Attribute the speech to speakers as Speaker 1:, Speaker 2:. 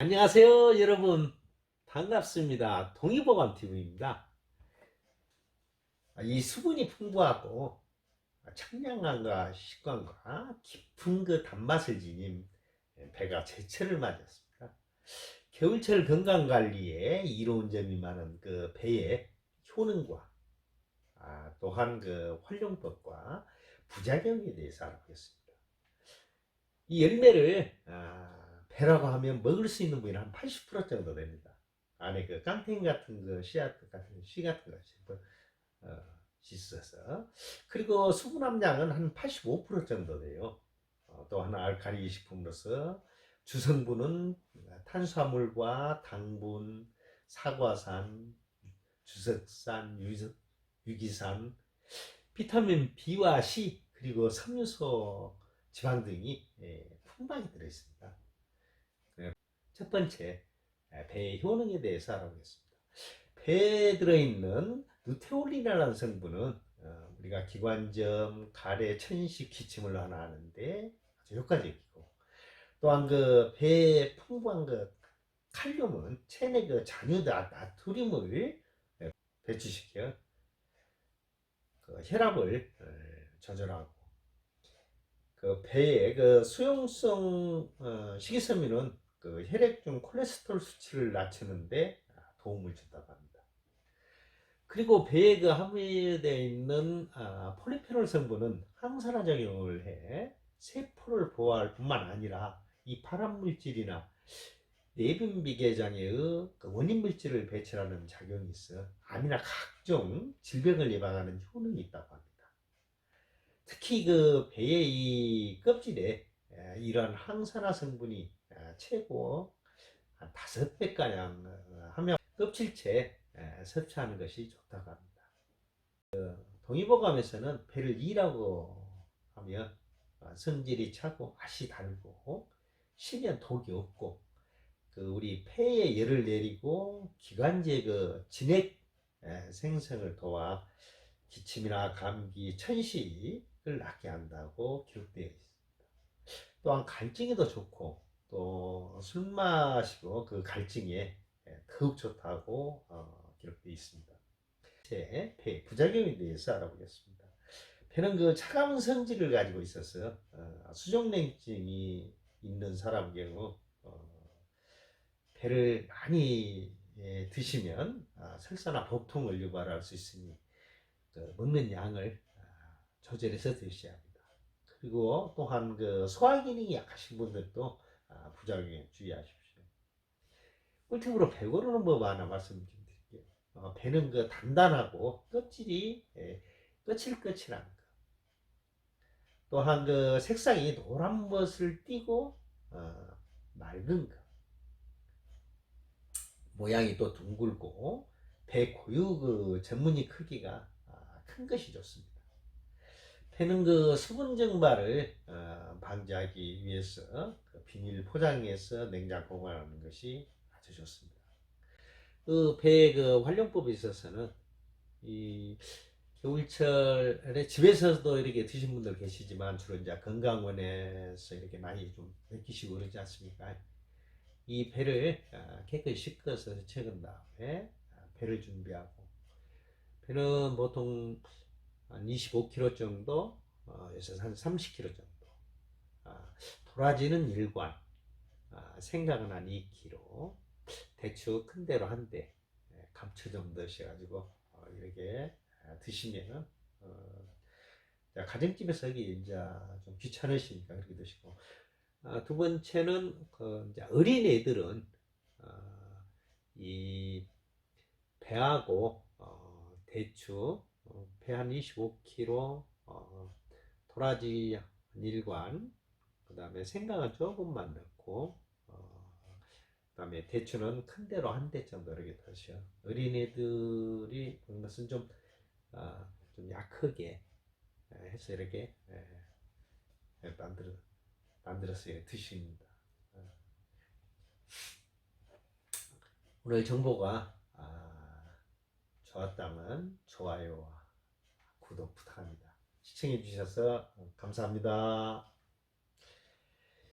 Speaker 1: 안녕하세요, 여러분. 반갑습니다. 동의보감TV입니다. 이 수분이 풍부하고 청량함과 식감과 깊은 그 단맛을 지닌 배가 제철을 맞이했습니다. 겨울철 건강관리에 이로운 점이 많은 그 배의 효능과 또한 그 활용법과 부작용에 대해서 알아보겠습니다. 이 열매를 배라고 하면 먹을 수 있는 부위는 한 80% 정도 됩니다. 안에 그 깡탱이 같은 그 씨앗 같은 씨 같은 것이 어, 있어서, 그리고 수분 함량은 한 85% 정도 돼요. 또 하나 알칼리 식품으로서 주성분은 탄수화물과 당분, 사과산, 주석산, 유기산, 비타민 B와 C, 그리고 섬유소, 지방 등이 풍부하게 들어있습니다. 첫 번째, 배의 효능에 대해서 알아보겠습니다. 배에 들어있는 누테올린이라는 성분은 우리가 기관점, 가래, 천식, 기침을 하나 하는데 아주 효과적이고, 또한 그 배에 풍부한 그 칼륨은 체내 그 잔여도 나트륨을 배출시켜 그 혈압을 조절하고, 그 배의 그 수용성 식이섬유는 그 혈액 중 콜레스테롤 수치를 낮추는데 도움을 준다고 합니다. 그리고 배에 그 함유되어 있는 폴리페놀 성분은 항산화 작용을 해 세포를 보호할 뿐만 아니라 이 발암 물질이나 내분비계장의 그 원인 물질을 배출하는 작용이 있어 암이나 각종 질병을 예방하는 효능이 있다고 합니다. 특히 그 배의 이 껍질에 이러한 항산화 성분이 최고 한 5배가량 하면 껍질째 섭취하는 것이 좋다고 합니다. 동의보감에서는 배를 2라고 하면 성질이 차고 맛이 달고 쉬면 독이 없고, 그 우리 폐에 열을 내리고 기관지의 그 진액 생성을 도와 기침이나 감기, 천식을 낫게 한다고 기록되어 있습니다. 또한 갈증에도 좋고, 또 술 마시고 그 갈증에 더욱 좋다고 기록되어 있습니다. 제 폐 부작용에 대해서 알아보겠습니다. 폐는 그 차가운 성질을 가지고 있어서 수족냉증이 있는 사람 경우 배를 많이 드시면 설사나 복통을 유발할 수 있으니 그 먹는 양을 조절해서 드셔야 합니다. 그리고 또한 그 소화 기능이 약하신 분들도 부작용에 주의하십시오. 꿀팁으로 배 고르는 법 하나 말씀 좀 드릴게요. 배는 그 단단하고 껍질이 거칠거칠한 거. 또한 그 색상이 노란 것을 띠고 맑은 거. 모양이 또 둥글고 배 고유 그 전문이 크기가 큰 것이 좋습니다. 폐는 그 수분 증발을 방지하기 위해서 그 비닐 포장해서 냉장 보관하는 것이 아주 좋습니다. 그 배의 그 활용법에 있어서는 이 겨울철에 집에서도 이렇게 드신 분들 계시지만 주로 이제 건강원에서 이렇게 많이 좀 느끼시고 그러지 않습니까? 이 배를 깨끗이 씻어서 세척한 다음에 배를 준비하고, 배는 보통 한 25kg 정도, 에서 한 30kg 정도, 도라지는 일관, 생강은 한 2kg, 대추 큰 대로 한 대, 감초 좀 넣으셔가지고 이렇게 드시면은 가정집에서 여기 이제 좀 귀찮으시니까 그렇게 드시고, 두 번째는 그 이제 어린 애들은 이 배하고 대추 배 한 25kg, 도라지 한 일관, 그 다음에 생강은 조금만 넣고, 그 다음에 대추는 큰 대로 한 대 정도 이렇게 드셔. 어린애들이 먹는 것은 좀 약하게 해서 이렇게 만들어서 드십니다. 오늘 정보가 좋았다면 좋아요와 구독 부탁합니다. 시청해 주셔서 감사합니다.